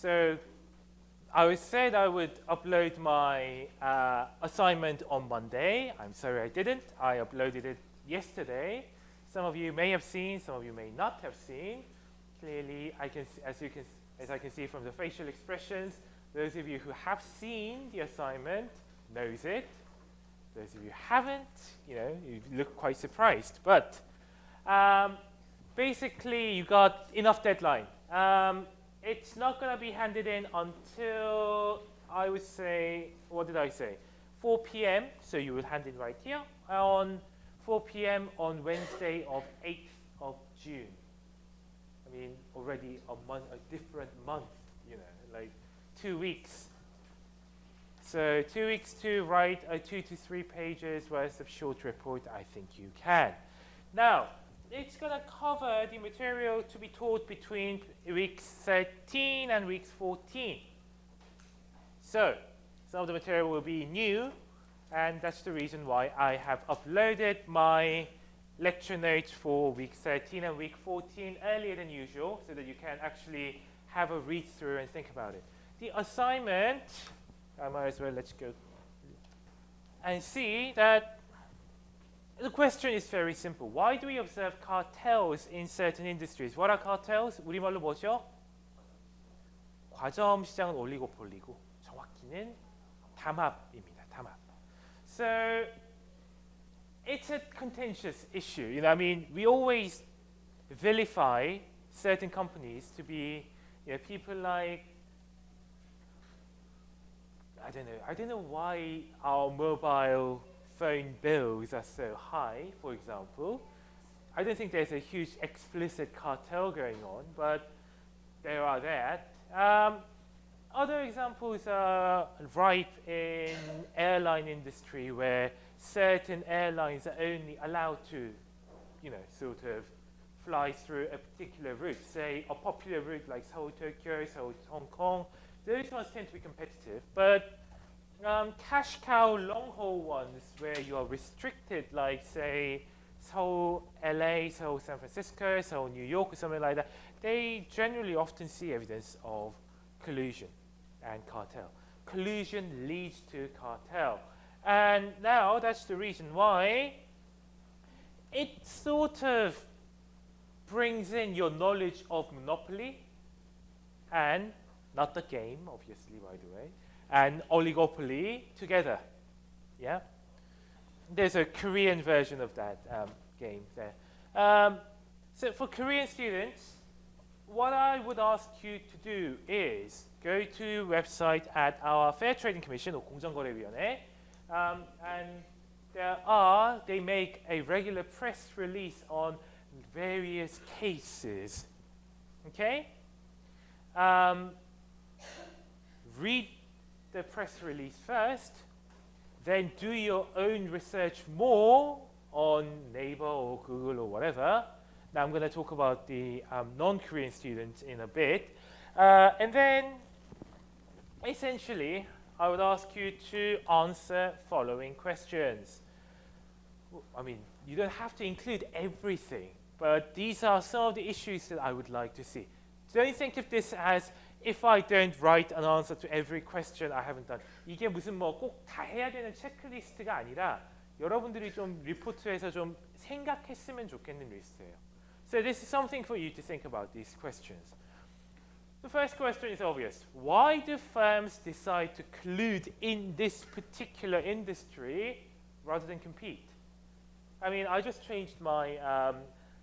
So I said I would upload my assignment on Monday. I'm sorry I didn't. I uploaded it yesterday. Some of you may have seen, some of you may not have seen. Clearly, as I can see from the facial expressions, those of you who have seen the assignment knows it. Those of you who haven't, you look quite surprised. But basically, you got enough deadline. It's not going to be handed in until, I would say, what did I say? 4 p.m. So you will hand it right here on 4 p.m. on Wednesday of 8th of June. I mean, already a different month, like 2 weeks. So 2 weeks to write a 2 to 3 pages worth of short report, I think you can. Now, it's going to cover the material to be taught between weeks 13 and weeks 14. So, some of the material will be new, and that's the reason why I have uploaded my lecture notes for week 13 and week 14 earlier than usual, so that you can actually have a read through and think about it. The assignment, I might as well let's go and see that the question is very simple. Why do we observe cartels in certain industries? What are cartels? 우리말로 뭐죠? 과점 시장은 올리고폴리고 정확히는 담합입니다. 담합. So it's a contentious issue. I mean, we always vilify certain companies to be, people like, I don't know why our mobile phone bills are so high, for example. I don't think there's a huge explicit cartel going on, but there are that. Other examples are ripe in airline industry where certain airlines are only allowed to, sort of fly through a particular route. Say a popular route like Seoul, Tokyo, Seoul, Hong Kong. Those ones tend to be competitive, but cash cow long haul ones where you are restricted, like say Seoul, LA, Seoul, San Francisco, Seoul, New York, or something like that, they generally often see evidence of collusion and cartel. Collusion leads to cartel. And now that's the reason why it sort of brings in your knowledge of monopoly, and not the game, obviously, by the way, and oligopoly together. Yeah? There's a Korean version of that game there. So for Korean students, what I would ask you to do is go to website at our Fair Trading Commission or 공정거래위원회, and they make a regular press release on various cases. Okay? Read the press release first, then do your own research more on Naver or Google or whatever. Now I'm going to talk about the non-Korean students in a bit. And then, essentially, I would ask you to answer following questions. I mean, you don't have to include everything, but these are some of the issues that I would like to see. Don't think of this as if I don't write an answer to every question I haven't done. 이게 무슨 꼭 다 해야 되는 체크리스트가 아니라 여러분들이 좀 리포트에서 좀 생각했으면 좋겠는 리스트예요. So this is something for you to think about, these questions. The first question is obvious. Why do firms decide to collude in this particular industry rather than compete? I mean, I just changed my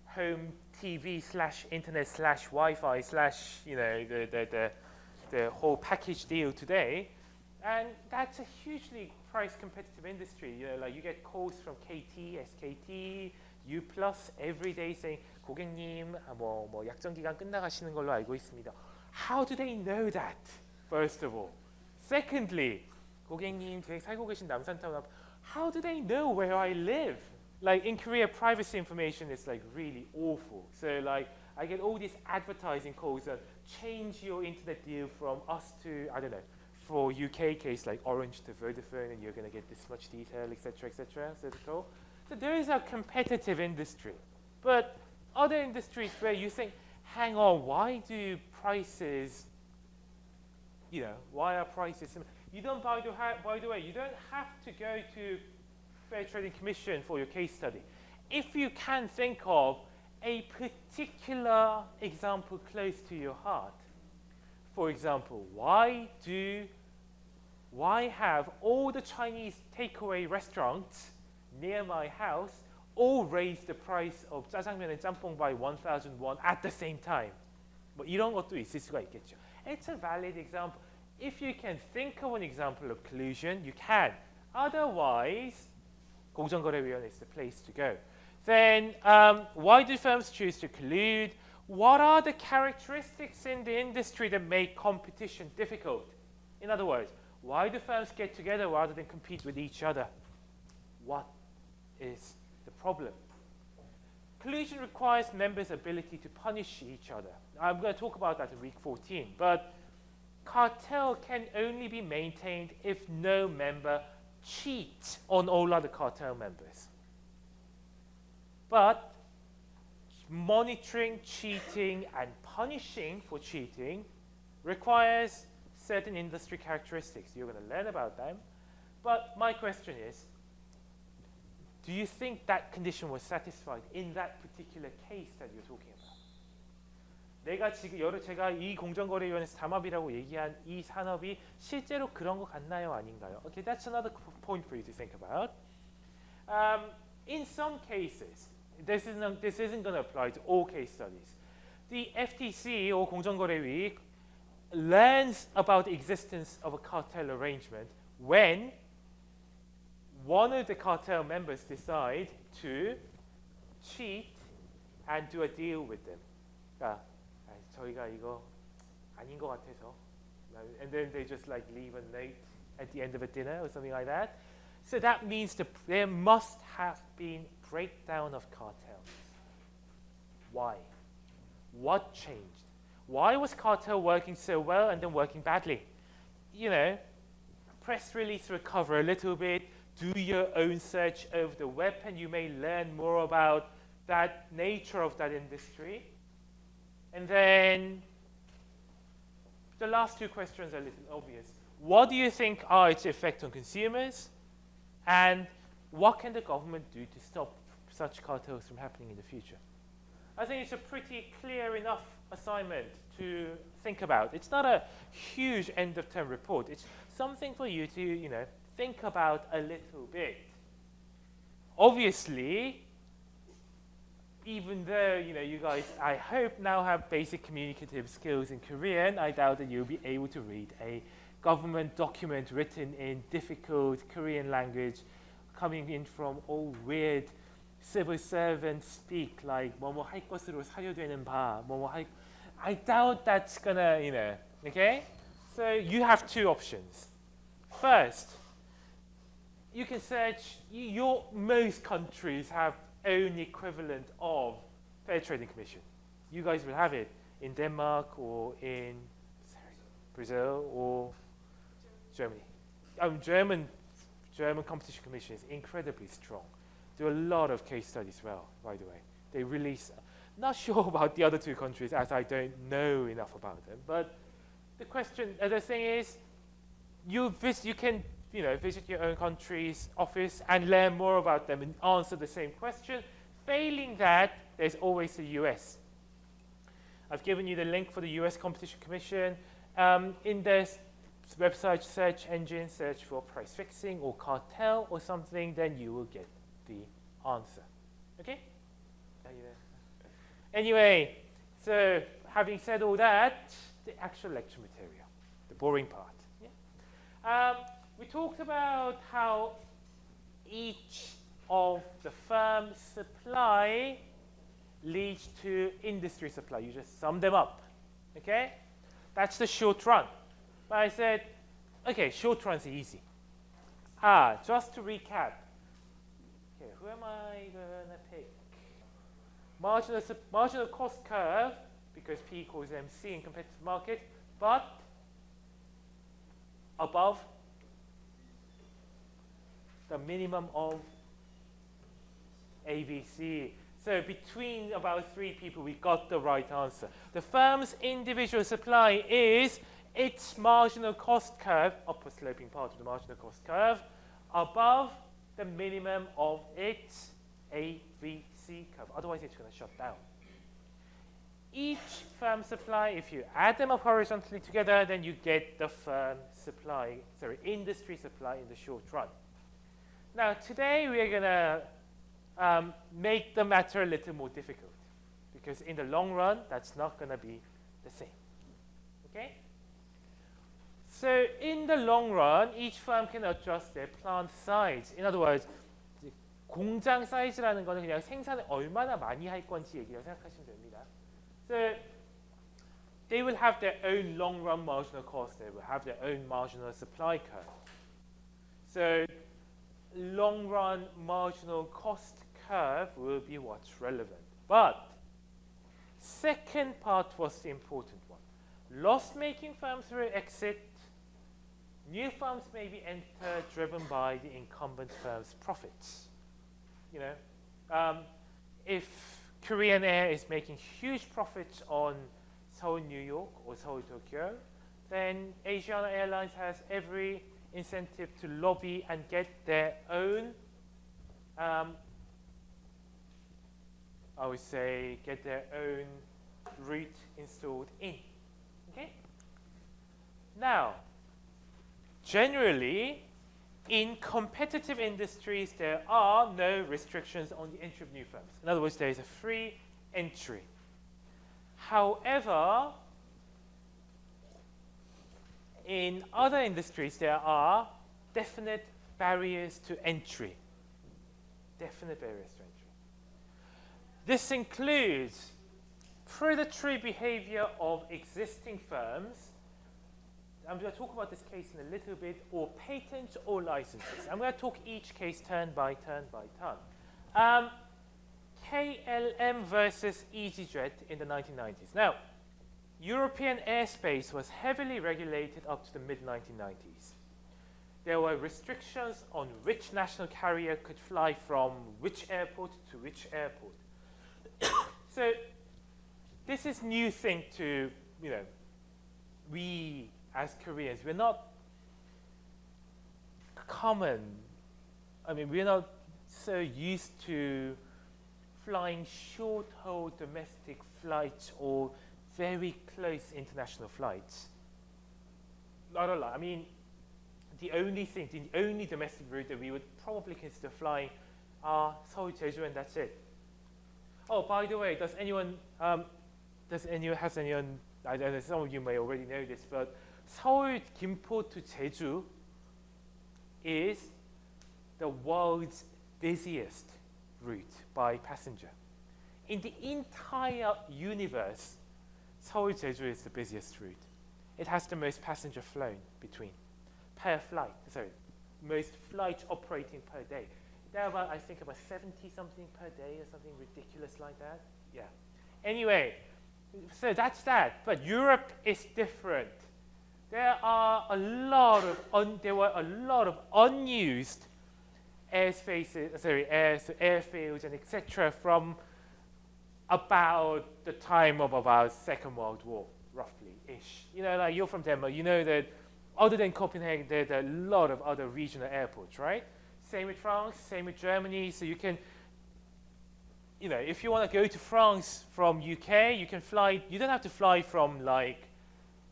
home TV / internet / Wi-Fi / the whole package deal today, and that's a hugely price competitive industry. Like you get calls from KT, SKT, U+ every day saying 고객님 뭐 약정 기간 끝나가시는 걸로 알고 있습니다. How do they know that? First of all. Secondly, 고객님 지금 살고 계신 남산타운 앞. How do they know where I live? Like in Korea, privacy information is like really awful. So like I get all these advertising calls that change your internet deal from us to, I don't know, for UK case like Orange to Vodafone, and you're going to get this much detail, etc., etc. So there is a competitive industry. But other industries where you think, hang on, why do prices why are prices similar? You don't, by the way, you don't have to go to Fair Trading Commission for your case study. If you can think of a particular example close to your heart, for example, why have all the Chinese takeaway restaurants near my house all raise the price of 짜장면 and 짬뽕 by 1,000 won at the same time? 뭐 이런 것도 있을 수가 있겠죠. It's a valid example. If you can think of an example of collusion, you can. Otherwise, 공정거래위원회 is the place to go. Then, why do firms choose to collude? What are the characteristics in the industry that make competition difficult? In other words, why do firms get together rather than compete with each other? What is the problem? Collusion requires members' ability to punish each other. I'm going to talk about that in week 14. But cartel can only be maintained if no member cheats on all other cartel members. But monitoring cheating and punishing for cheating requires certain industry characteristics. You're going to learn about them. But my question is, do you think that condition was satisfied in that particular case that you're talking about? 제가 이 공정거래위원회에서 담합이라고 얘기한 이 산업이 실제로 그런 것 같나요, 아닌가요? Okay, that's another point for you to think about. In some cases, this isn't going to apply to all case studies. The FTC or 공정거래위 learns about the existence of a cartel arrangement when one of the cartel members decide to cheat and do a deal with them. 저희가 이거 아닌 것 같아서, and then they just like leave a note at the end of a dinner or something like that. So that means there must have been breakdown of cartels. Why? What changed? Why was cartel working so well and then working badly? Press release recover a little bit, do your own search over the web, and you may learn more about that nature of that industry. And then the last two questions are a little obvious. What do you think are its effects on consumers? And what can the government do to stop such cartels from happening in the future? I think it's a pretty clear enough assignment to think about. It's not a huge end-of-term report. It's something for you to, think about a little bit. Obviously, even though you guys, I hope, now have basic communicative skills in Korean, I doubt that you'll be able to read a government document written in difficult Korean language, coming in from all weird civil servant speak, like 뭐뭐 할 것으로 사료되는 바, 뭐뭐 할. I doubt that's gonna, okay? So you have two options. First, you can search. Most countries have own equivalent of Fair Trading Commission. You guys will have it in Denmark or in Brazil or Germany. German Competition Commission is incredibly strong. Do a lot of case studies well, by the way. They release, not sure about the other two countries as I don't know enough about them, but the thing is, you can visit your own country's office and learn more about them and answer the same question. Failing that, there's always the US. I've given you the link for the US Competition Commission. In their website search engine, search for price fixing or cartel or something, then you will get the answer. Okay? Anyway, so having said all that, the actual lecture material, the boring part. Yeah? We talked about how each of the firms' supply leads to industry supply. You just sum them up, okay? That's the short run. But I said, okay, short run's easy. Just to recap. Okay, who am I gonna pick? Marginal cost curve, because P equals MC in competitive market, but above the minimum of ABC. So between about 3 people, we got the right answer. The firm's individual supply is its marginal cost curve, upward sloping part of the marginal cost curve, above the minimum of its ABC curve. Otherwise, it's going to shut down. Each firm supply, if you add them up horizontally together, then you get the firm supply, industry supply in the short run. Now, today we are going to make the matter a little more difficult, because in the long run, that's not going to be the same. Okay? So in the long run, each firm can adjust their plant size. In other words, 공장 사이즈라는 거는 그냥 생산을 얼마나 많이 할 건지 얘기라고 생각하시면 됩니다. So they will have their own long-run marginal cost. They will have their own marginal supply curve. So long-run marginal cost curve will be what's relevant. But second part was the important one. Loss-making firms will exit. New firms may be entered, driven by the incumbent firm's profits. You know, if Korean Air is making huge profits on Seoul, New York, or Seoul, Tokyo, then Asiana Airlines has every incentive to lobby and get their own, I would say, get their own route installed in. Okay? Now, generally, in competitive industries, there are no restrictions on the entry of new firms. In other words, there is a free entry. However, in other industries, there are definite barriers to entry. Definite barriers to entry. This includes predatory behavior of existing firms. I'm going to talk about this case in a little bit, or patents or licenses. I'm going to talk each case turn by turn by turn. KLM versus EasyJet in the 1990s. Now, European airspace was heavily regulated up to the mid-1990s. There were restrictions on which national carrier could fly from which airport to which airport. So this is new thing to, you know, we as Koreans, we're not common. I mean, we're not so used to flying short-haul domestic flights or very close international flights. Not a lot. I mean, the only domestic route that we would probably consider flying are Seoul, Jeju, and that's it. Oh, by the way, has anyone, I don't know, some of you may already know this, but Seoul, Gimpo to Jeju is the world's busiest route by passenger. In the entire universe, Seoul, Jeju is the busiest route. It has the most passenger flown between per flight. Sorry, most flights operating per day. There are about, I think, about 70-something per day or something ridiculous like that. Yeah. Anyway, so that's that. But Europe is different. There were a lot of unused airspaces, airfields and etc. from about the time of about Second World War, roughly-ish. You know, like you're from Denmark, you know that other than Copenhagen, there are a lot of other regional airports, right? Same with France, same with Germany. So you can, you know, if you want to go to France from UK, you can fly. You don't have to fly from like,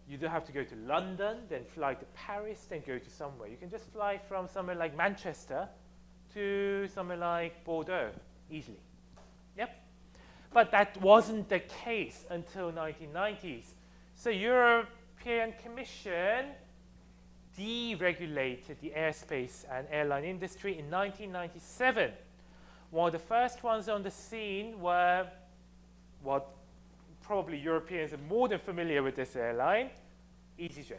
you don't have to go to London, then fly to Paris, then go to somewhere. You can just fly from somewhere like Manchester to somewhere like Bordeaux easily. Yep. But that wasn't the case until 1990s. So European Commission deregulated the airspace and airline industry in 1997. One of the first ones on the scene were what probably Europeans are more than familiar with this airline, EasyJet.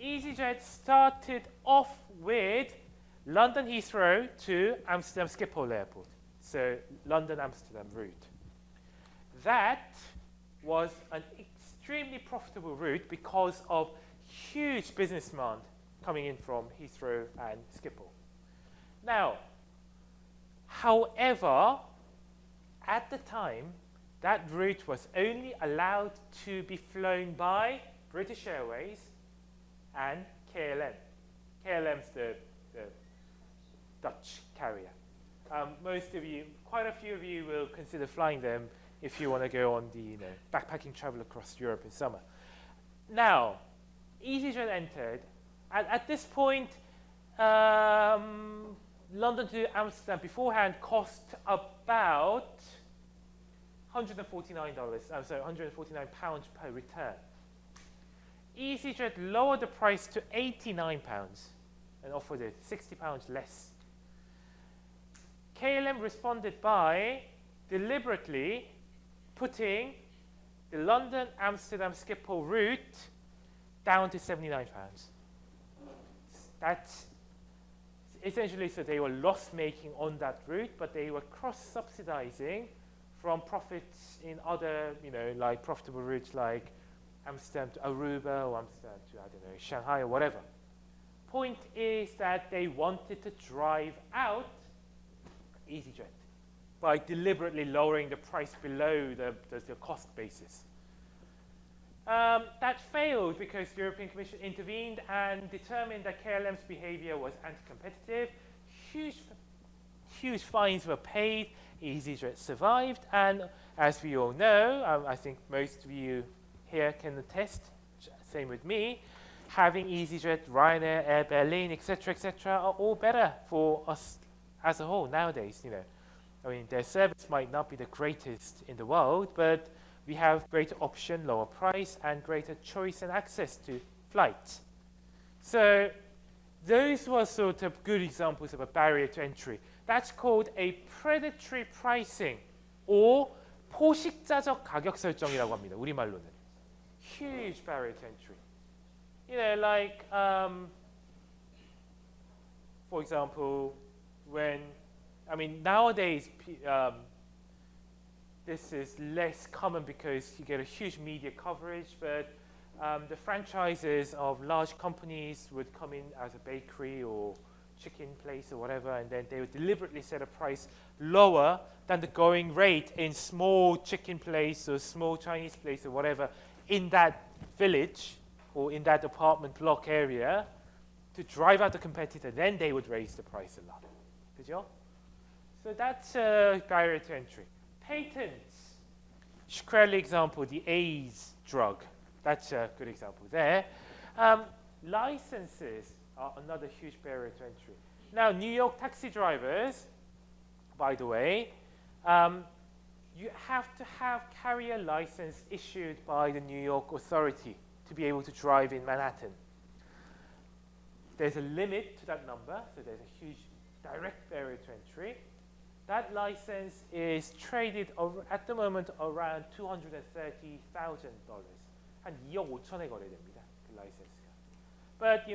EasyJet started off with London Heathrow to Amsterdam Schiphol Airport, so London-Amsterdam route. That was an extremely profitable route because of huge business demand coming in from Heathrow and Schiphol. Now, however, at the time, that route was only allowed to be flown by British Airways, and KLM. KLM's the Dutch carrier. Most of you, quite a few of you will consider flying them if you want to go on the backpacking travel across Europe in summer. Now, EasyJet entered. At this point, London to Amsterdam beforehand cost about £149. £149 per return. EasyJet lowered the price to £89 and offered it £60 less. KLM responded by deliberately putting the London-Amsterdam Schiphol route down to £79. That's essentially, so they were loss-making on that route, but they were cross-subsidizing from profits in other, like profitable routes like Amsterdam to Aruba or Amsterdam to, Shanghai or whatever. Point is that they wanted to drive out EasyJet by deliberately lowering the price below the cost basis. That failed because the European Commission intervened and determined that KLM's behavior was anti-competitive. Huge fines were paid. EasyJet survived, and as we all know, I think most of you here can attest, same with me, having EasyJet, Ryanair, Air Berlin, etc., are all better for us as a whole nowadays. Their service might not be the greatest in the world, but we have greater option, lower price, and greater choice and access to flights. So those were sort of good examples of a barrier to entry. That's called a predatory pricing, or 포식자적 가격 설정이라고 합니다. 우리말로는. Huge barrier to entry. For example, nowadays, this is less common because you get a huge media coverage, but the franchises of large companies would come in as a bakery or chicken place or whatever, and then they would deliberately set a price lower than the going rate in small chicken place or small Chinese place or whatever in that village or in that apartment block area to drive out the competitor. Then they would raise the price a lot. 그죠? So that's a barrier to entry. Patents. Shkreli example, the AIDS drug. That's a good example there. Licenses are another huge barrier to entry. Now, New York taxi drivers, by the way, you have to have carrier license issued by the New York authority to be able to drive in Manhattan. There's a limit to that number, so there's a huge direct barrier to entry. That license is traded at the moment around $230,000. 한 2억 5천에 거래됩니다. 그 라이센스가. But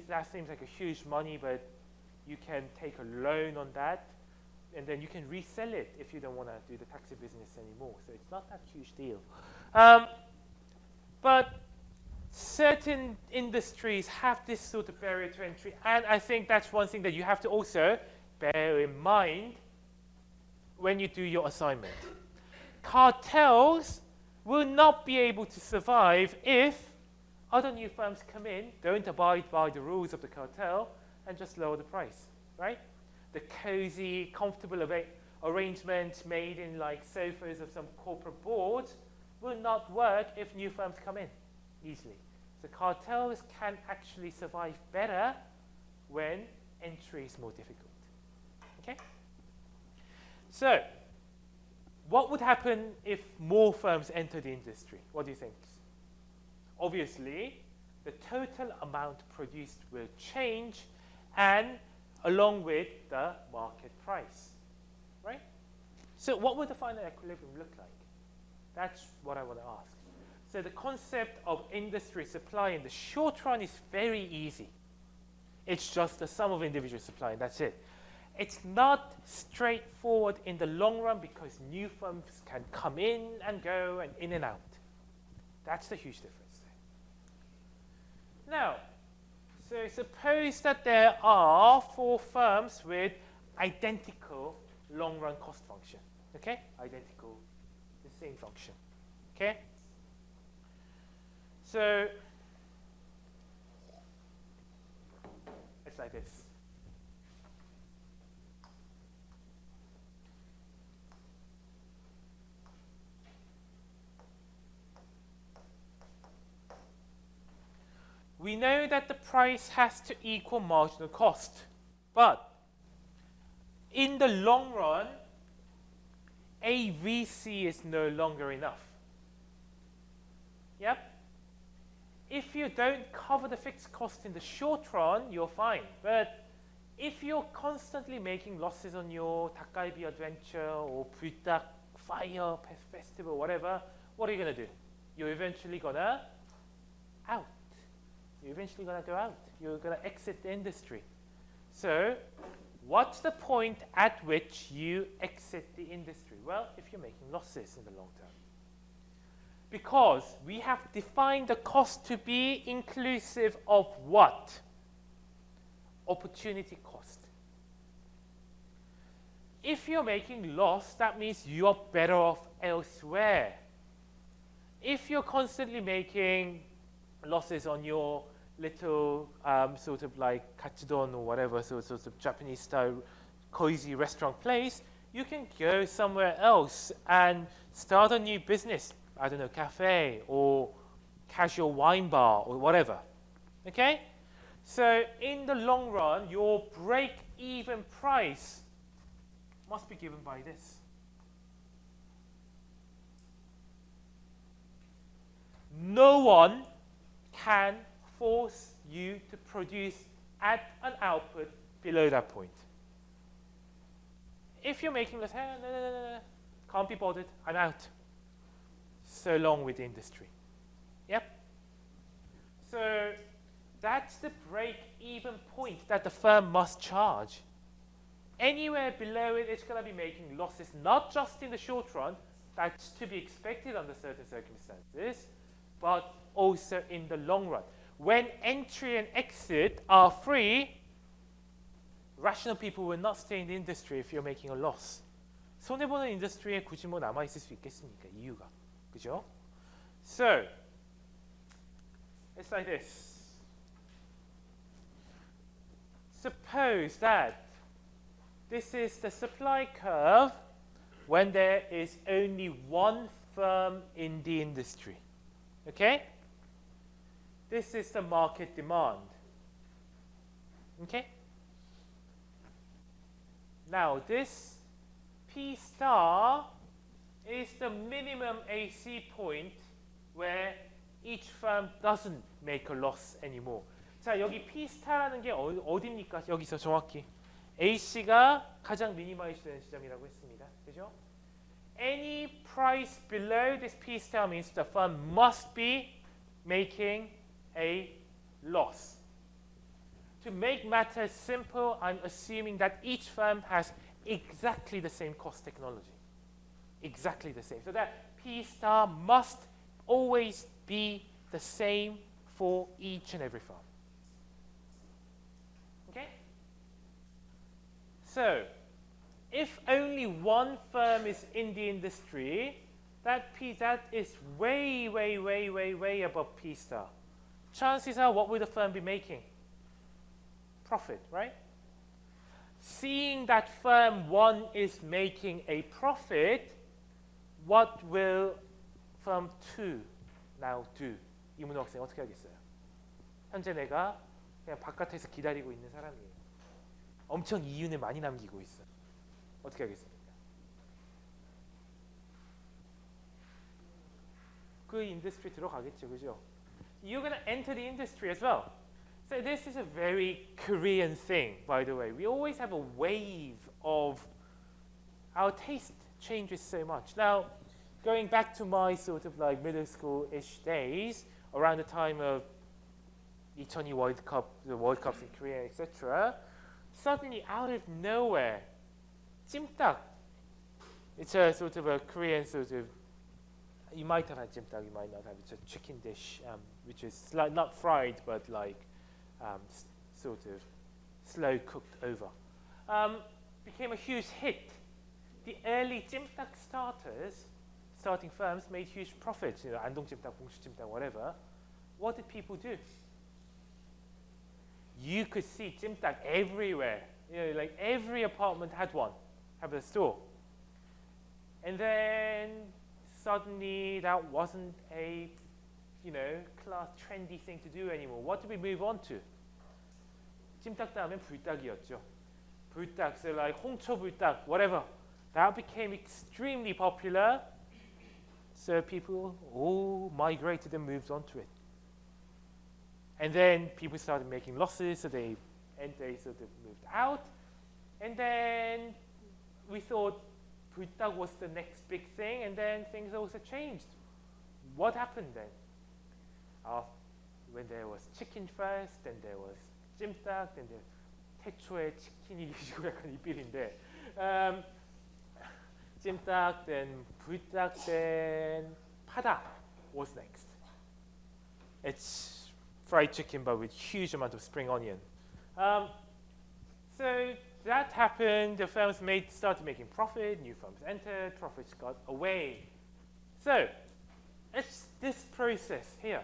that seems like a huge money, but you can take a loan on that, and then you can resell it if you don't want to do the taxi business anymore. So it's not that huge deal. But certain industries have this sort of barrier to entry, and I think that's one thing that you have to also bear in mind when you do your assignment. Cartels will not be able to survive if other new firms come in, don't abide by the rules of the cartel, and just lower the price, right? The cozy, comfortable arrangements made in like sofas of some corporate board will not work if new firms come in easily. So cartels can actually survive better when entry is more difficult. Okay? So, what would happen if more firms enter the industry? What do you think? Obviously, the total amount produced will change, and along with the market price, right? So what would the final equilibrium look like? That's what I want to ask. So the concept of industry supply in the short run is very easy. It's just the sum of individual supply, and that's it. It's not straightforward in the long run because new firms can come in and go and in and out. That's the huge difference. Now, so suppose that there are 4 firms with identical long-run cost function. Okay? Identical, the same function. Okay? So like this. We know that the price has to equal marginal cost, but in the long run, AVC is no longer enough. Yep. If you don't cover the fixed cost in the short run, you're fine. But if you're constantly making losses on your 닭갈비 adventure or 불닭 fire festival, whatever, what are you going to do? You're eventually going to out. You're eventually going to go out. You're going to exit the industry. So what's the point at which you exit the industry? Well, if you're making losses in the long term. Because we have defined the cost to be inclusive of what? Opportunity cost. If you're making loss, that means you are better off elsewhere. If you're constantly making losses on your little sort of like katsudon or whatever, sort of Japanese style cozy restaurant place, you can go somewhere else and start a new business. I don't know, cafe or casual wine bar or whatever. Okay? So in the long run, your break-even price must be given by this. No one can force you to produce at an output below that point. If you're making this, hey, no, can't be bothered, I'm out. So long with the industry. Yep. So that's the break-even point that the firm must charge. Anywhere below it, it's going to be making losses, not just in the short run, that's to be expected under certain circumstances, but also in the long run. When entry and exit are free, rational people will not stay in the industry if you're making a loss. 손해보는 인더스트리에 굳이 뭐 남아있을 수 있겠습니까? 이유가. 그죠? So, it's like this. Suppose that this is the supply curve when there is only one firm in the industry. Okay? This is the market demand. Okay? Now, this P star is the minimum AC point where each firm doesn't make a loss anymore. 자, 여기 P star라는 게 어디입니까? 여기서 정확히 AC가 가장 미니마이즈 되는 지점이라고 했습니다. 그죠? Any price below this P star means the firm must be making a loss. To make matters simple, I'm assuming that each firm has exactly the same cost technology. Exactly the same. So that P star must always be the same for each and every firm. Okay? So, if only one firm is in the industry, that is way above P star. Chances are, what will the firm be making? Profit, right? Seeing that firm 1 is making a profit, what will firm 2 now do? 이문호 학생 어떻게 하겠어요? 현재 내가 그냥 바깥에서 기다리고 있는 사람이에요. 엄청 이윤을 많이 남기고 있어. 어떻게 하겠습니까? 그 인더스트리 들어가겠죠, 그죠? You're going to enter the industry as well. So this is a very Korean thing, by the way. We always have a wave of our taste changes so much. Now, going back to my sort of like middle school-ish days, around the time of 2002 World Cup, the World Cups in Korea, etc., suddenly out of nowhere, 찜닭. It's a sort of a Korean sort of, you might have had 찜닭, you might not have. It's a chicken dish, which is not fried, but like sort of slow cooked over. Became a huge hit. The early 찜닭 starting firms made huge profits. You know, 안동 찜닭, 봉수 찜닭, whatever. What did people do? you could see 찜닭 everywhere. Like every apartment had one, have a store. And then suddenly that wasn't a, class trendy thing to do anymore. What did we move on to? 찜닭 다음에 불닭이었죠. 불닭, so like 홍초 불닭, whatever. That became extremely popular. So people all migrated and moved on to it. And then people started making losses, so they sort of moved out. And then we thought 불닭 was the next big thing, and then things also changed. What happened then? When there was chicken first, then there was 찜닭, then 태초에 치킨이 약간 이필인데 찜닭, then 불닭, then 파닭 was next. It's fried chicken but with huge amount of spring onion. So that happened. The firms started making profit. New firms entered. Profits got away. So it's this process here.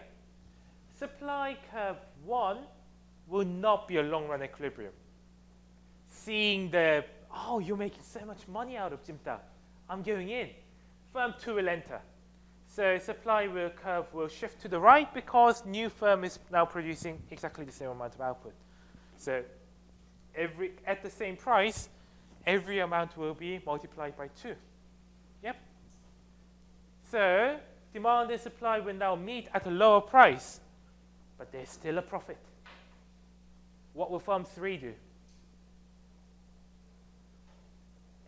Supply curve 1 will not be a long-run equilibrium. Seeing you're making so much money out of 찜닭, I'm going in. Firm 2 will enter. So supply curve will shift to the right because new firm is now producing exactly the same amount of output. So at the same price, every amount will be multiplied by 2. Yep. So demand and supply will now meet at a lower price, but there's still a profit. What will firm 3 do?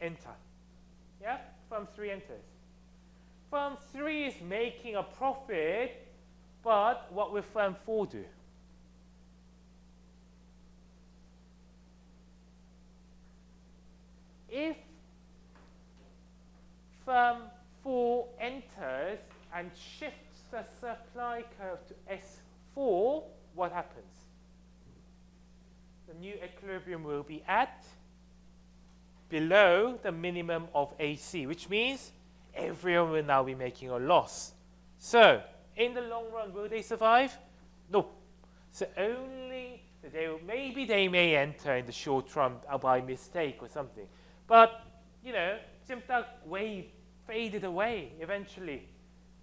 Enter. Yeah? Firm 3 enters. Firm 3 is making a profit, but what will firm 4 do? If firm 4 enters and shifts the supply curve to S4, what happens? The new equilibrium will be at below the minimum of AC, which means everyone will now be making a loss. So, in the long run, will they survive? No. So only maybe they may enter in the short run by mistake or something. But, 찜닭 wave faded away eventually.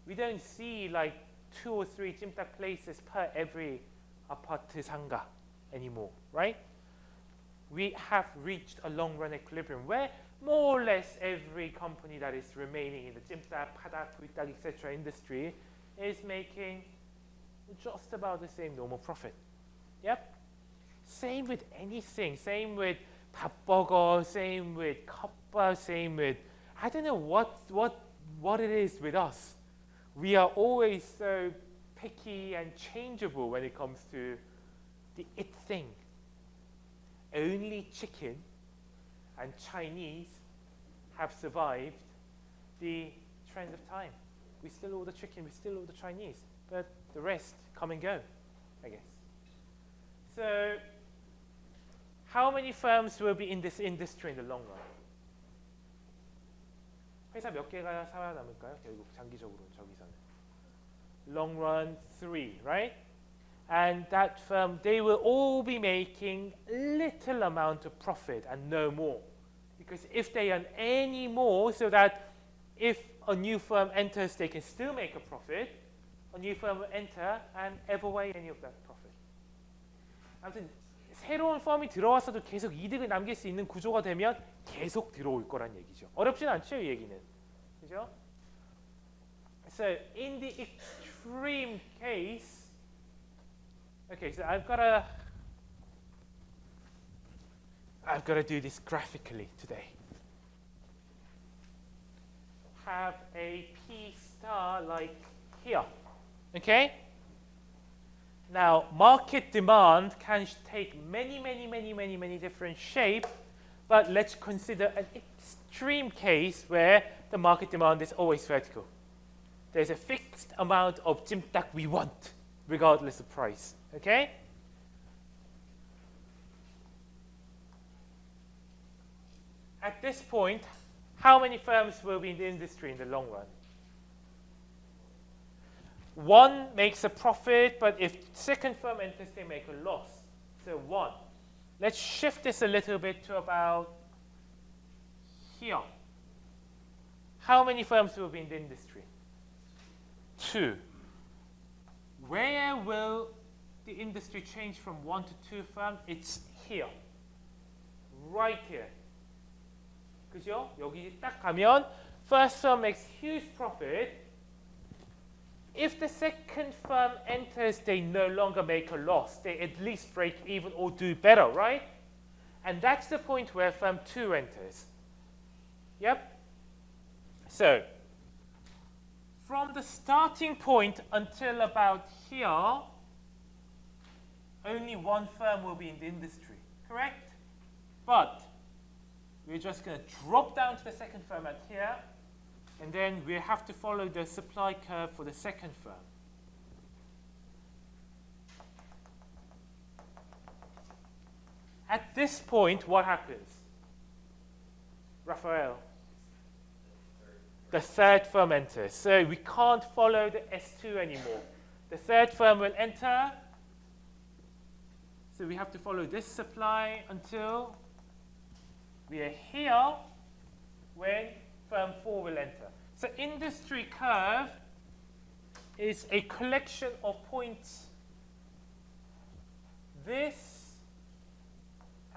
We don't see like 2 or 3 찜닭 places per every 아파트 상가 anymore, right? We have reached a long-run equilibrium where more or less every company that is remaining in the 찜닭, 파닭, 불닭, etc. industry is making just about the same normal profit. Yep. Same with anything. Same with 밥버거. Same with 컵밥. Same with I don't know what it is with us. We are always so picky and changeable when it comes to the it thing. Only chicken and Chinese have survived the trend of time. We still order chicken, we still order Chinese, but the rest come and go, I guess. So, how many firms will be in this industry in the long run? 회사 몇 개가 살아남을까요? 결국 장기적으로 저기서는. Long run 3, right? And that firm, they will all be making little amount of profit and no more. Because if they earn any more, so that if a new firm enters, they can still make a profit, a new firm will enter and eat away any of that profit. 아무튼 새로운 펌이 들어와서도 계속 이득을 남길 수 있는 구조가 되면 계속 들어올 거란 얘기죠. 어렵진 않죠, 이 얘기는. 그죠? So in the extreme case, okay, so I've got to do this graphically today. Have a P star like here, okay? Now, market demand can take many different shapes, but let's consider an extreme case where the market demand is always vertical. There's a fixed amount of 찜닭 we want, regardless of price, okay? At this point, how many firms will be in the industry in the long run? One makes a profit, but if second firm enters, they make a loss. So 1. Let's shift this a little bit to about here. How many firms will be in the industry? 2. Where will the industry change from 1 to 2 firms? It's here. Right here. 그죠? 여기 딱 가면 first firm makes huge profit. If the second firm enters, they no longer make a loss. They at least break even or do better, right? And that's the point where firm 2 enters. Yep. So, from the starting point until about here, only one firm will be in the industry, correct? But we're just going to drop down to the second firm at here, and then we have to follow the supply curve for the second firm. At this point, what happens? Raphael? The third firm enters. So we can't follow the S2 anymore. The third firm will enter. So we have to follow this supply until we are here when firm 4 will enter. So industry curve is a collection of points. This,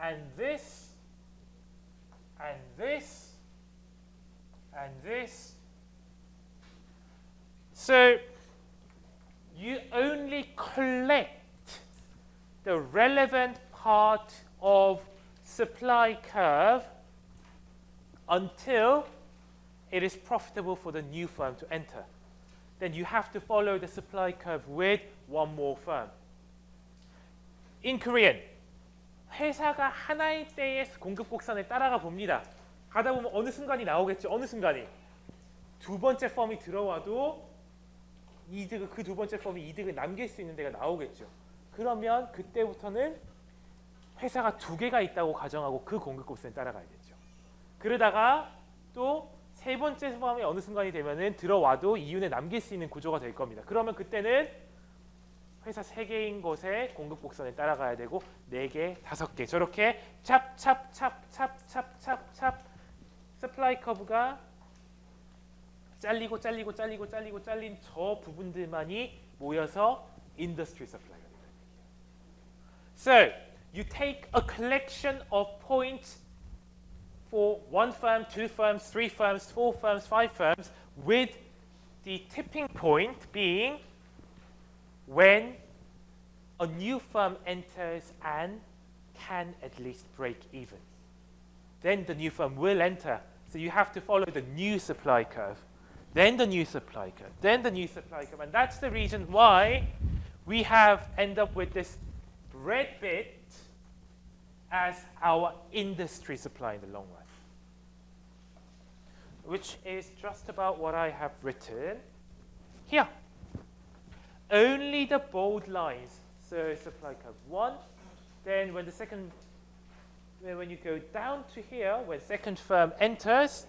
and this, and this, and this. So you only collect the relevant part of supply curve until it is profitable for the new firm to enter. Then you have to follow the supply curve with one more firm. In Korean, 회사가 하나의 때에 공급 곡선을 따라가 봅니다. 가다 보면 어느 순간이 나오겠죠. 어느 순간이. 두 번째 펌이 들어와도 이득을, 그 두 번째 펌이 이득을 남길 수 있는 데가 나오겠죠. 그러면 그때부터는 회사가 두 개가 있다고 가정하고 그 공급 곡선을 따라가야겠죠. 그러다가 또 세 번째 펌이 어느 순간이 되면은 들어와도 이윤을 남길 수 있는 구조가 될 겁니다. 그러면 그때는 회사 3개인 곳에 공급 곡선을 따라가야 되고 4개, 5개 저렇게 찹찹찹찹찹찹찹 서플라이 커브가 잘린 저 부분들만이 모여서 인더스트리 서플라이가 된다는 얘기예요. So, you take a collection of points for 1 firm, 2 firms, 3 firms, 4 firms, 5 firms with the tipping point being when a new firm enters and can at least break even. Then the new firm will enter. So you have to follow the new supply curve. Then the new supply curve. Then the new supply curve. And that's the reason why we have end up with this red bit as our industry supply in the long run. Which is just about what I have written here. Only the bold lines. So supply curve 1. Then when you go down to here, when second firm enters,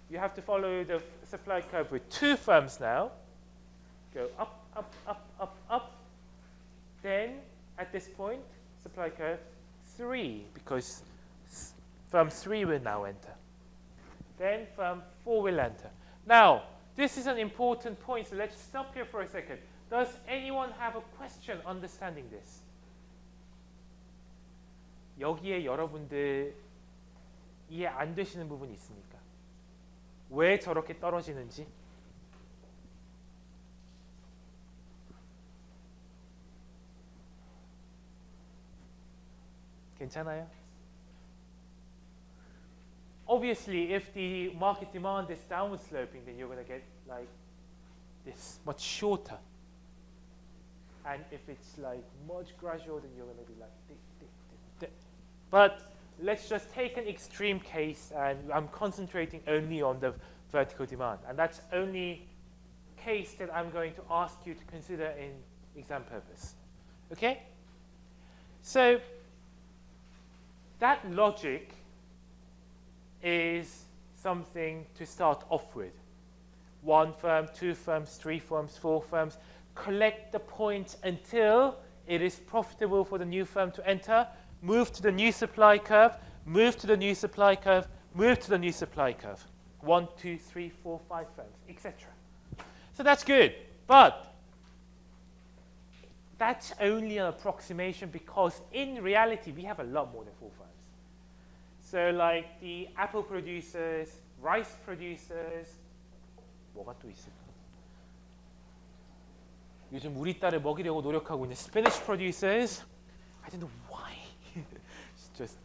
you have to follow the supply curve with 2 firms now. Go up, up, up, up, up. Then at this point, supply curve 3, because firm 3 will now enter. Then firm 4 will enter. Now, this is an important point, so let's stop here for a second. Does anyone have a question understanding this? 여기에 여러분들 이해 안 되시는 부분이 있습니까? 왜 저렇게 떨어지는지? 괜찮아요? Obviously, if the market demand is downward sloping, then you're going to get like this, much shorter. And if it's like much gradual, then you're going to be like this, this, this, this. But let's just take an extreme case, and I'm concentrating only on the vertical demand. And that's only case that I'm going to ask you to consider in exam purpose. Okay? So that logic is something to start off with. 1 firm, 2 firms, 3 firms, 4 firms. Collect the points until it is profitable for the new firm to enter, move to the new supply curve, move to the new supply curve, move to the new supply curve. 1, 2, 3, 4, 5 firms, etc. So that's good, but that's only an approximation because in reality we have a lot more than 4 firms. So like the apple producers, rice producers, 뭐가 또 있을까? 요즘 우리 딸을 먹이려고 노력하고 있는 Spanish producers. I don't know why. It's just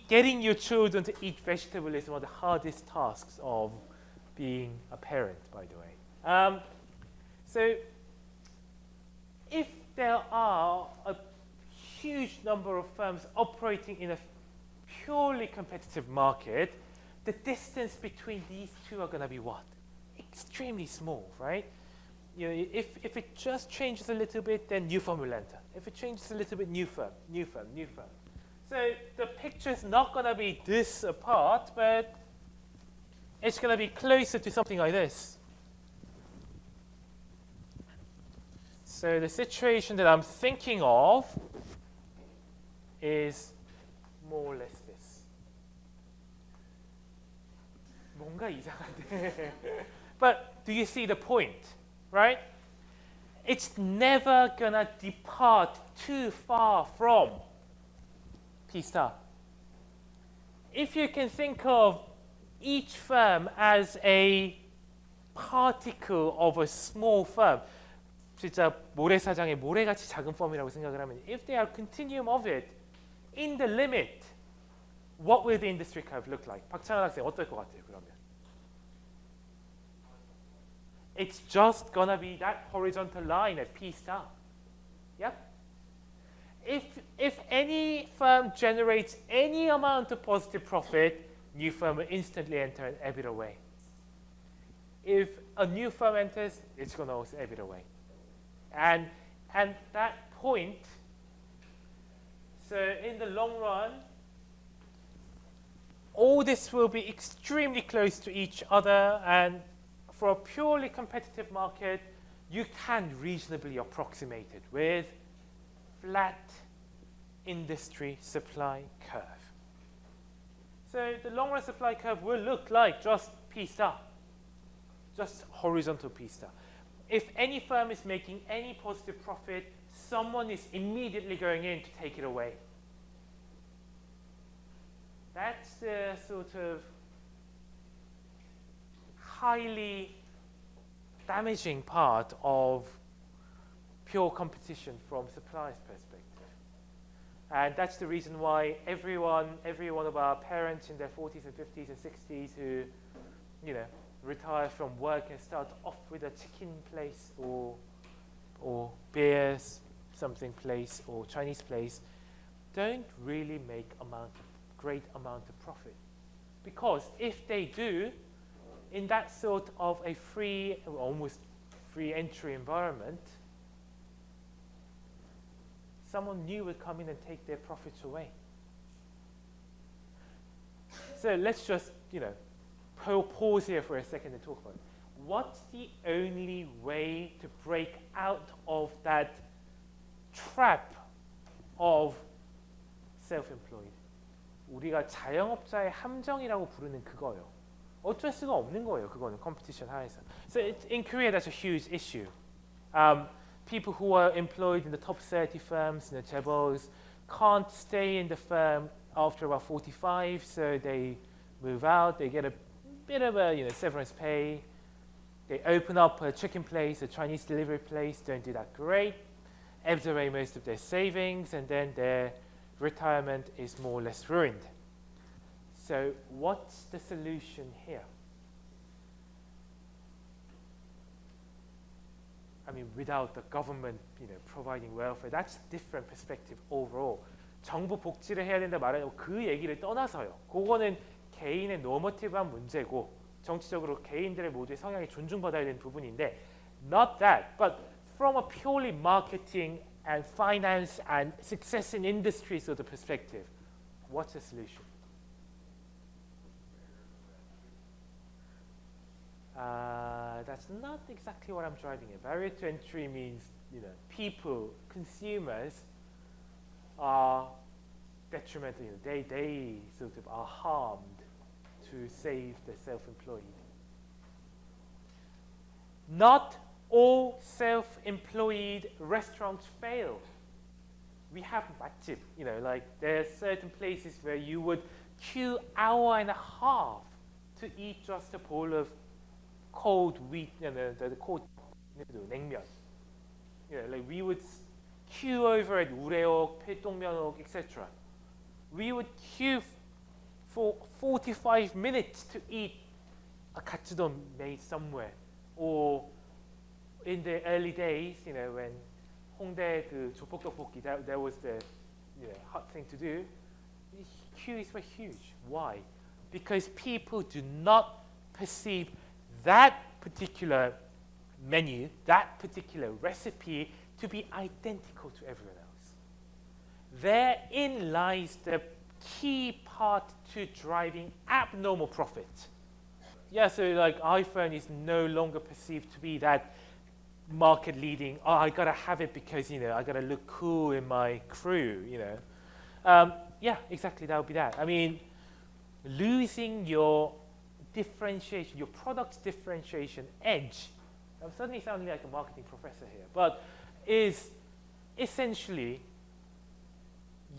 getting your children to eat vegetable is one of the hardest tasks of being a parent, by the way. So if there are a huge number of firms operating in a purely competitive market, the distance between these two are going to be what? Extremely small, right? You know, if it just changes a little bit, then new firm will enter. If it changes a little bit, new firm, new firm, new firm. So the picture's not going to be this apart, but it's going to be closer to something like this. So the situation that I'm thinking of is more or less this. 뭔가 이상한데. But do you see the point, right? It's never going to depart too far from P star. If you can think of each firm as a particle of a small firm, 진짜 모래사장의 모래같이 작은 펌이라고 생각을 하면, if they are continuum of it, in the limit, what will the industry curve look like? 박찬환 학생 어떨 것 같아요, 그러면? It's just gonna be that horizontal line at P star. Yep. If any firm generates any amount of positive profit, new firm will instantly enter and ebb it away. If a new firm enters, it's gonna also ebb it away. And that point, so in the long run, all this will be extremely close to each other, and for a purely competitive market, you can reasonably approximate it with flat industry supply curve. So the long run supply curve will look like just P star, just horizontal P star. If any firm is making any positive profit, someone is immediately going in to take it away. That's the sort of highly damaging part of pure competition from supplier's perspective. And that's the reason why every one of our parents in their 40s and 50s and 60s who, you know, retire from work and start off with a chicken place or beers something place or Chinese place don't really make great amount of profit. Because if they do, in that sort of a free, almost free entry environment, someone new will come in and take their profits away. So let's just, you know, pause here for a second and talk about it. What's the only way to break out of that trap of self-employed? 우리가 자영업자의 함정이라고 부르는 그거예요. 어쩔 수가 없는 거예요. 그거는 컴피티션 하에서. So in Korea, that's a huge issue. People who are employed in the top 30 firms, the chaebols, can't stay in the firm after about 45, so they move out. They get a bit of a severance pay. They open up a chicken place, a Chinese delivery place. Don't do that great. Ebbs away most of their savings, and then their retirement is more or less ruined. So what's the solution here? I mean, without the government, providing welfare, that's a different perspective overall. 정부 복지를 해야 된다 말하는 그 얘기를 떠나서요. 그거는 개인의 노머티브한 문제고 정치적으로 개인들의 모두의 성향이 존중받아야 되는 부분인데, not that, but from a purely marketing and finance and success in industry sort of perspective, what's the solution? That's not exactly what I'm driving at. Barrier to entry means, people, consumers are detrimental. They sort of are harmed to save the self-employed. Not all self-employed restaurants fail. We have 맛집, like there are certain places where you would queue hour and a half to eat just a bowl of cold wheat, the cold 냉면. Like we would queue over at 우레옥, 필동면옥, etc. We would queue for 45 minutes to eat a katsudon made somewhere. Or in the early days, when Hongdae 조폭떡볶이, that was the hot thing to do. Queues were huge. Why? Because people do not perceive that particular menu, that particular recipe to be identical to everyone else. Therein lies the key part to driving abnormal profit. Yeah, so like iPhone is no longer perceived to be that market leading, oh, I gotta have it because, I gotta look cool in my crew, yeah, exactly, that would be that. I mean, losing your differentiation, your product's differentiation edge, I'm suddenly sounding like a marketing professor here, but is essentially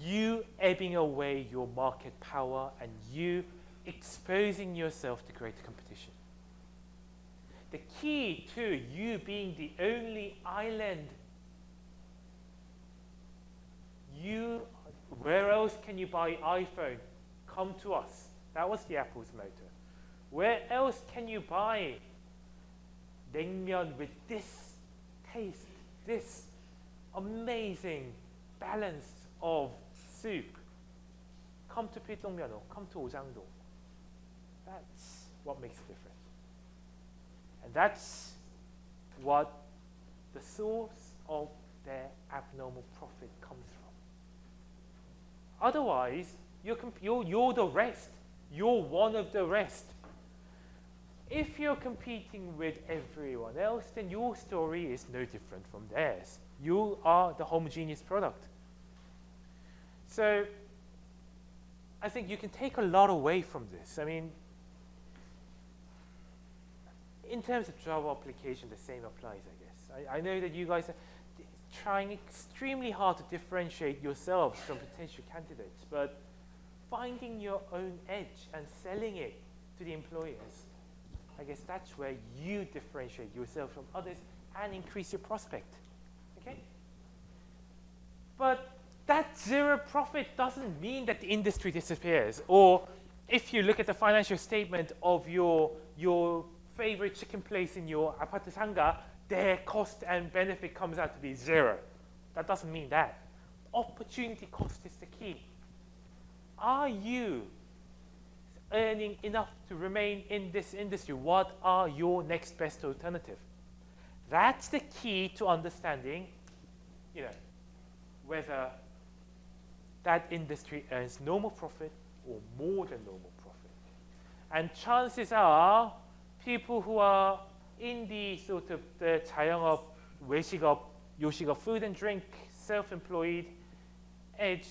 you ebbing away your market power and you exposing yourself to greater competition. The key to you being the only island, where else can you buy iPhone? Come to us. That was the Apple's motto. Where else can you buy 냉면 with this taste, this amazing balance of soup? Come to 필동면옥, come to 오장동. That's what makes a difference. And that's what the source of their abnormal profit comes from. Otherwise, you're the rest. You're one of the rest. If you're competing with everyone else, then your story is no different from theirs. You are the homogeneous product. So I think you can take a lot away from this. I mean, in terms of Java application, the same applies, I guess. I know that you guys are trying extremely hard to differentiate yourselves from potential candidates, but finding your own edge and selling it to the employers, I guess that's where you differentiate yourself from others and increase your prospect. Okay? But that zero profit doesn't mean that the industry disappears. Or if you look at the financial statement of your favorite chicken place in your 아파트 상가, their cost and benefit comes out to be zero. That doesn't mean that. Opportunity cost is the key. Are you earning enough to remain in this industry? What are your next best alternative? That's the key to understanding, whether that industry earns normal profit or more than normal profit. And chances are people who are in the sort of the 자영업, 외식업, 요식업, food and drink, self-employed edge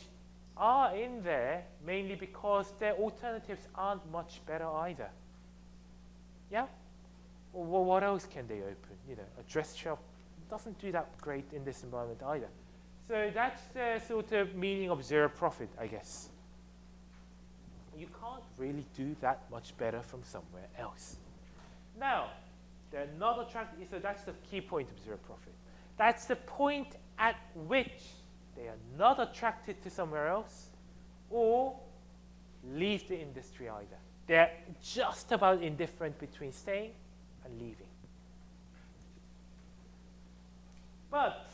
are in there mainly because their alternatives aren't much better either. Yeah? Well, what else can they open? A dress shop doesn't do that great in this environment either. So that's the sort of meaning of zero profit, I guess. You can't really do that much better from somewhere else. Now, they're not attracted, so that's the key point of zero profit. That's the point at which they are not attracted to somewhere else or leave the industry either. They're just about indifferent between staying and leaving. But,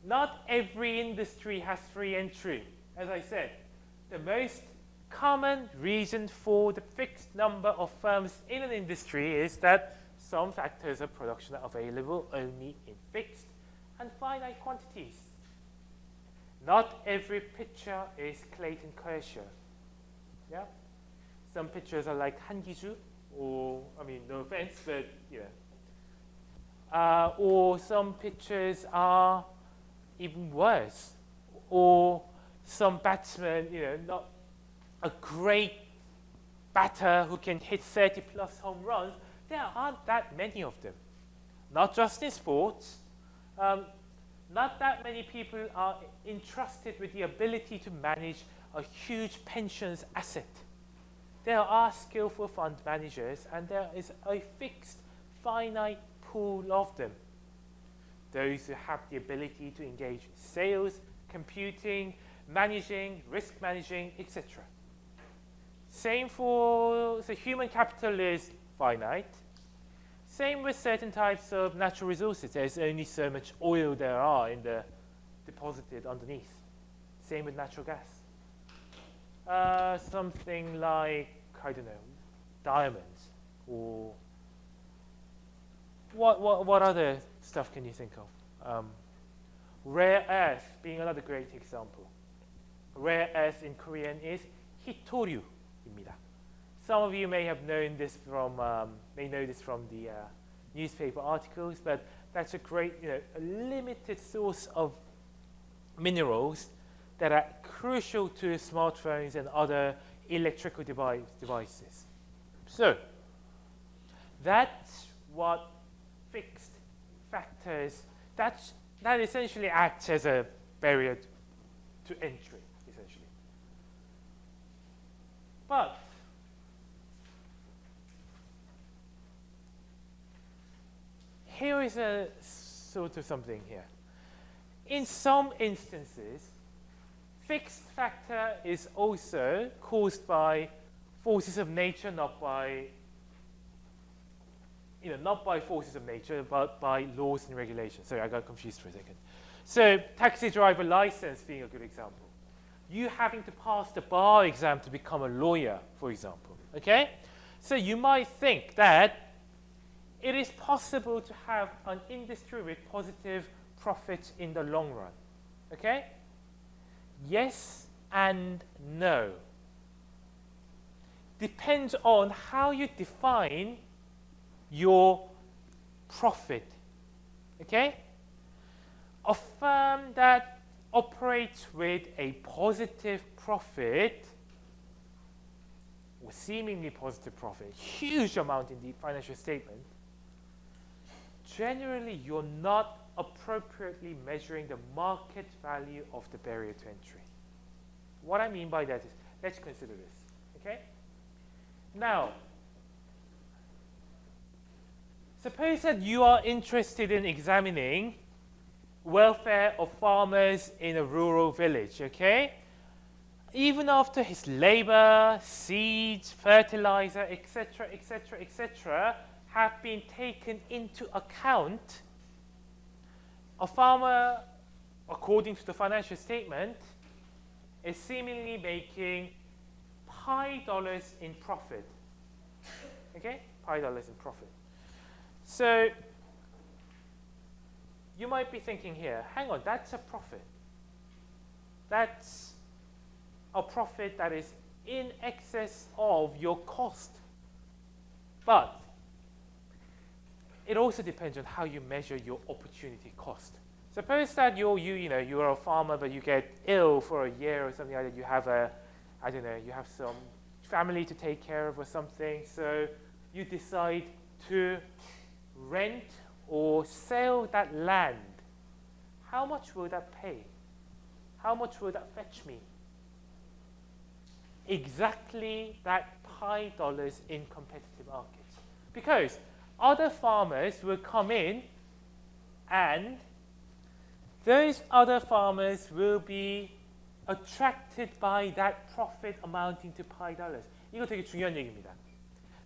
not every industry has free entry. As I said, the most common reason for the fixed number of firms in an industry is that some factors of production are available only in fixed and finite quantities. Not every picture is Clayton Kershaw. Yeah? Some pictures are like 한기주, or, no offense, but, or some pitchers are even worse, or some batsmen, not a great batter who can hit 30 plus home runs. There aren't that many of them. Not just in sports. Not that many people are entrusted with the ability to manage a huge pensions asset. There are skillful fund managers, and there is a fixed, finite pool of them. Those who have the ability to engage in sales, computing, managing, risk managing, etc. Same for the human capital is finite. Same with certain types of natural resources. There's only so much oil there are in the deposited underneath. Same with natural gas. Something like, I don't know, diamonds, or what other stuff can you think of? Rare earth being another great example. Rare earth in Korean is hitoryu-입니다. Some of you may have known this from the newspaper articles, but that's a great, a limited source of minerals that are crucial to smartphones and other electrical devices. So that's what fixed factors, that essentially acts as a barrier to entry, essentially. But here is a sort of something here. In some instances, fixed factor is also caused by forces of nature, not by forces of nature, but by laws and regulations. Sorry, I got confused for a second. So taxi driver license being a good example. You having to pass the bar exam to become a lawyer, for example. Okay? So you might think that it is possible to have an industry with positive profits in the long run. Okay? Yes and no. Depends on how you define your profit. Okay? A firm that operates with a positive profit, or seemingly positive profit, huge amount in the financial statement, generally you're not appropriately measuring the market value of the barrier to entry. What I mean by that is, let's consider this. Okay? Now, suppose that you are interested in examining welfare of farmers in a rural village, okay? Even after his labor, seeds, fertilizer, etc., etc., etc., have been taken into account, a farmer, according to the financial statement, is seemingly making pi dollars in profit. Okay? Pi dollars in profit. So you might be thinking here, hang on, that's a profit. That's a profit that is in excess of your cost. But it also depends on how you measure your opportunity cost. Suppose that you're a farmer, but you get ill for a year or something like that. You have you have some family to take care of or something. So you decide to rent or sell that land. How much will that pay? How much will that fetch me? Exactly that pi dollars in competitive markets. Because other farmers will come in, and those other farmers will be attracted by that profit amounting to pi dollars. 이거 되게 중요한 얘기입니다.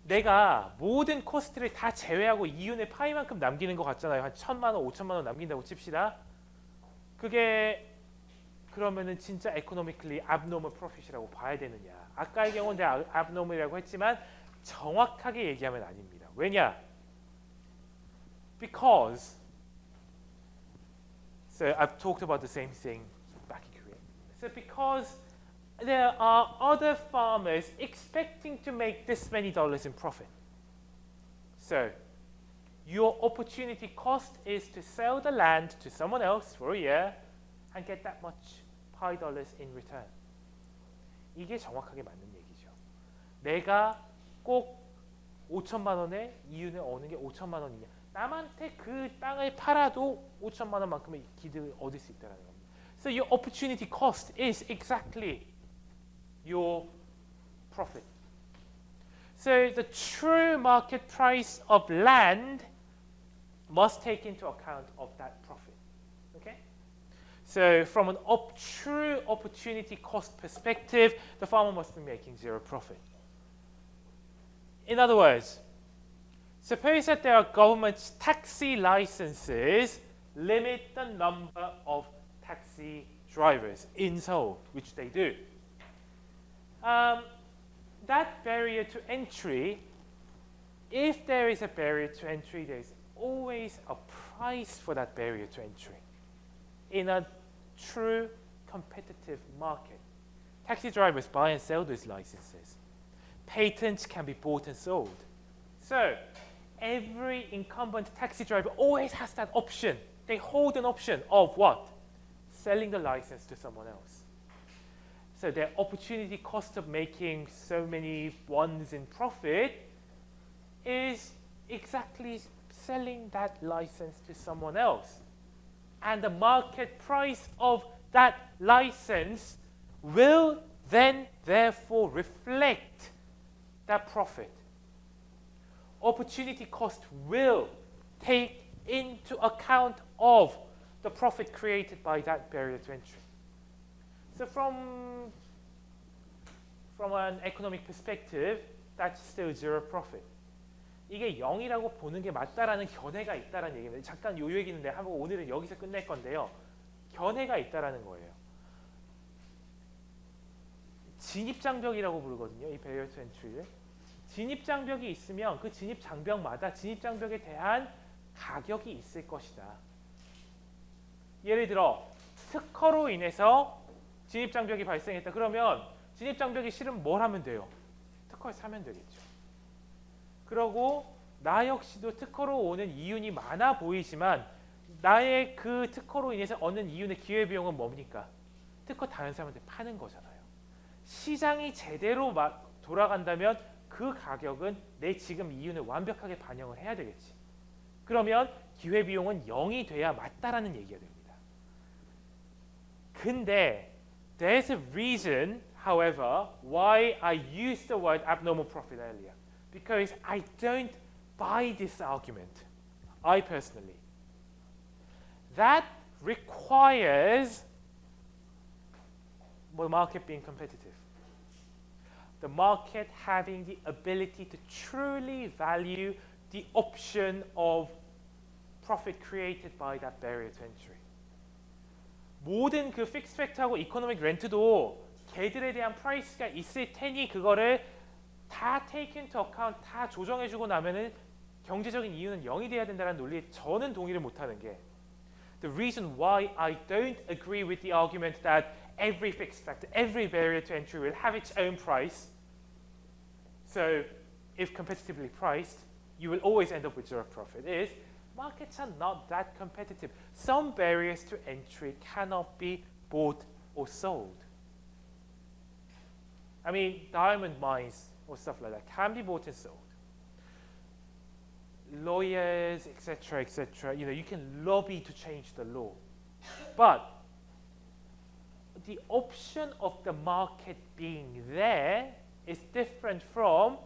내가 모든 코스트를 다 제외하고 이윤의 파이만큼 남기는 것 같잖아요. 한 1,000만 원, 5천만 원 남긴다고 칩시다. 그게 그러면은 진짜 economically abnormal profit이라고 봐야 되느냐. 아까의 경우는 내가 abnormal이라고 했지만 정확하게 얘기하면 아닙니다. 왜냐? Because, so I've talked about the same thing back in Korea. So because there are other farmers expecting to make this many dollars in profit. So your opportunity cost is to sell the land to someone else for a year and get that much pi dollars in return. 이게 정확하게 맞는 얘기죠. 내가 꼭 5천만 원에 이윤을 얻는 게 5천만 원이냐. 남한테 그 땅을 팔아도 5천만 원만큼의 기득을 얻을 수 있다는 겁니다. So your opportunity cost is exactly your profit. So the true market price of land must take into account of that profit. Okay? So from an true opportunity cost perspective, the farmer must be making zero profit. In other words, suppose that there are government taxi licenses limit the number of taxi drivers in Seoul, which they do. That barrier to entry, if there is a barrier to entry, there's always a price for that barrier to entry in a true competitive market. Taxi drivers buy and sell those licenses. Patents can be bought and sold. So every incumbent taxi driver always has that option. They hold an option of what? Selling the license to someone else. So their opportunity cost of making so many ones in profit is exactly selling that license to someone else. And the market price of that license will then therefore reflect that profit. Opportunity cost will take into account of the profit created by that barrier to entry. So from an economic perspective, that's still zero profit. 이게 0이라고 보는 게 맞다라는 견해가 있다라는 얘기입니다. 잠깐 요 얘기인데 한번 오늘은 여기서 끝낼 건데요. 견해가 있다라는 거예요. 진입장벽이라고 부르거든요. 이 barrier to entry를. 진입장벽이 있으면 그 진입장벽마다 진입장벽에 대한 가격이 있을 것이다. 예를 들어 특허로 인해서 진입장벽이 발생했다. 그러면 진입장벽이 싫으면 뭘 하면 돼요? 특허를 사면 되겠죠. 그러고 나 역시도 특허로 오는 이윤이 많아 보이지만 나의 그 특허로 인해서 얻는 이윤의 기회비용은 뭡니까? 특허 다른 사람한테 파는 거잖아요. 시장이 제대로 돌아간다면 그 가격은 내 지금 이윤을 완벽하게 반영을 해야 되겠지. 그러면 기회비용은 0이 돼야 맞다라는 얘기가 됩니다. 근데 there's a reason, however, why I used the word abnormal profit earlier. Because I don't buy this argument, I personally. That requires the market being competitive. The market having the ability to truly value the option of profit created by that barrier to entry. 모든 그 픽스 팩트하고 이코노믹 렌트도 걔들에 대한 프라이스가 있을 테니 그거를 다 take into account, 다 조정해주고 나면은 경제적인 이유는 0이 돼야 된다는 논리에 저는 동의를 못하는 게 the reason why I don't agree with the argument that every fixed factor, every barrier to entry will have its own price. So if competitively priced, you will always end up with zero profit. Is markets are not that competitive. Some barriers to entry cannot be bought or sold. I mean, diamond mines or stuff like that can be bought and sold. Lawyers, etc., etc. You know, you can lobby to change the law, but the option of the market being there is different from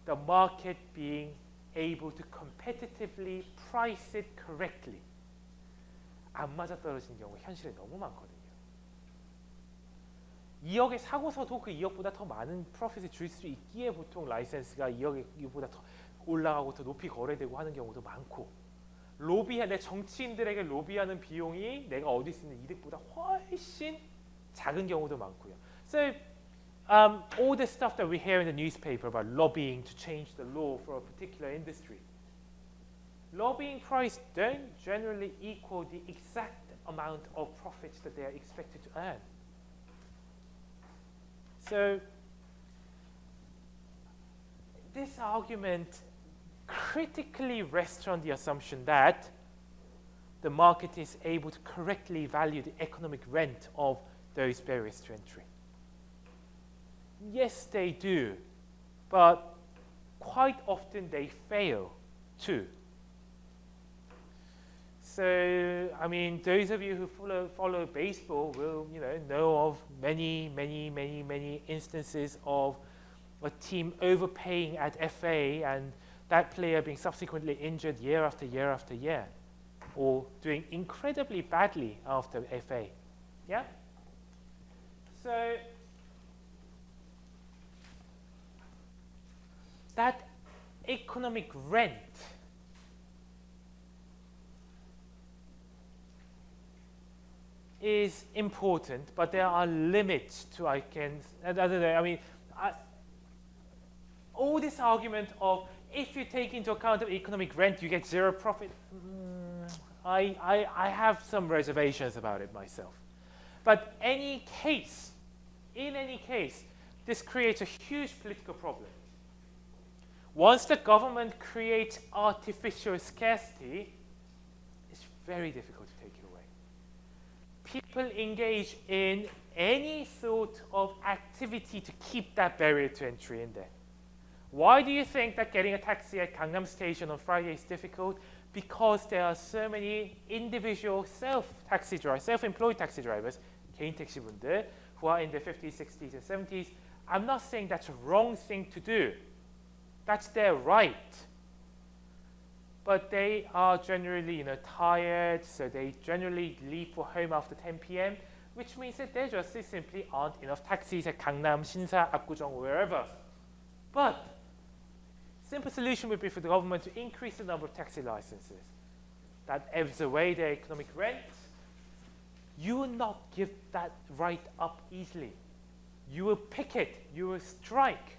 the market being able to competitively price it correctly. 안 맞아떨어진 경우 현실에 너무 많거든요. 2억에 사고서도 그 2억보다 더 많은 프로핏을 줄 수 있기에 보통 라이센스가 2억보다 더 올라가고 더 높이 거래되고 하는 경우도 많고 내 정치인들에게 로비하는 비용이 내가 얻을 수 있는 이득보다 훨씬 작은 경우도 많고요. So all the stuff that we hear in the newspaper about lobbying to change the law for a particular industry, lobbying price don't generally equal the exact amount of profits that they are expected to earn. So this argument critically rests on the assumption that the market is able to correctly value the economic rent of those barriers to entry. Yes, they do, but quite often they fail too. So, I mean, those of you who follow baseball will, know of many instances of a team overpaying at FA and that player being subsequently injured year after year after year, or doing incredibly badly after FA. Yeah? So, that economic rent is important, but there are limits to I don't know, I mean, all this argument of if you take into account the economic rent, you get zero profit, I have some reservations about it myself. But in any case, this creates a huge political problem. Once the government creates artificial scarcity, it's very difficult to take it away. People engage in any sort of activity to keep that barrier to entry in there. Why do you think that getting a taxi at Gangnam Station on Friday is difficult? Because there are so many individual self-employed taxi drivers, 개인 택시분들, who are in their 50s, 60s, and 70s. I'm not saying that's a wrong thing to do. That's their right. But they are generally, tired, so they generally leave for home after 10 p.m., which means that there just simply aren't enough taxis at Gangnam, Shinsa, Apgujeong, or wherever. But simple solution would be for the government to increase the number of taxi licenses. That ebbs away their economic rent. You will not give that right up easily. You will picket, you will strike,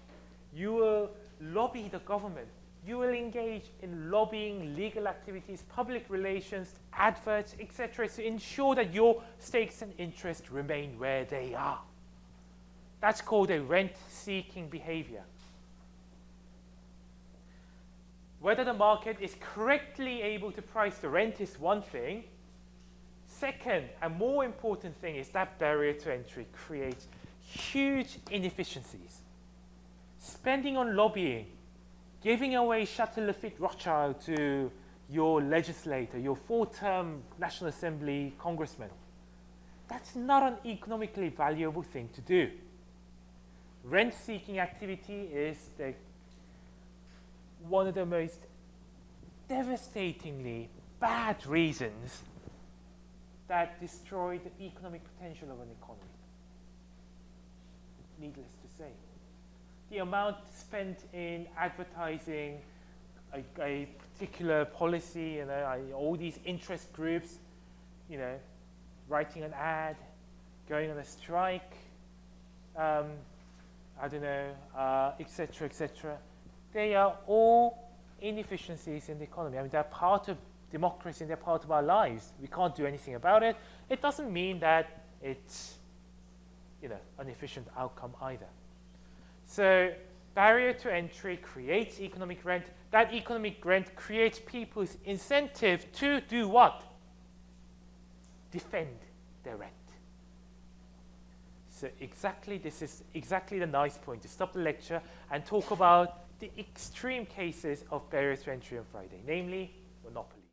you will lobby the government, you will engage in lobbying, legal activities, public relations, adverts, etc., to ensure that your stakes and interests remain where they are. That's called a rent-seeking behavior. Whether the market is correctly able to price the rent is one thing. Second, and more important thing, is that barrier to entry creates huge inefficiencies. Spending on lobbying, giving away Chateau Lafite Rothschild to your legislator, your 4-term National Assembly congressman, that's not an economically valuable thing to do. Rent-seeking activity is one of the most devastatingly bad reasons that destroy the economic potential of an economy. Needless to say. The amount spent in advertising a particular policy, all these interest groups, writing an ad, going on a strike, etc. They are all inefficiencies in the economy. I mean, they're part of democracy and they're part of our lives. We can't do anything about it. It doesn't mean that it's, an efficient outcome either. So barrier to entry creates economic rent. That economic rent creates people's incentive to do what? Defend their rent. So this is exactly the nice point to stop the lecture and talk about the extreme cases of barriers to entry on Friday, namely monopoly.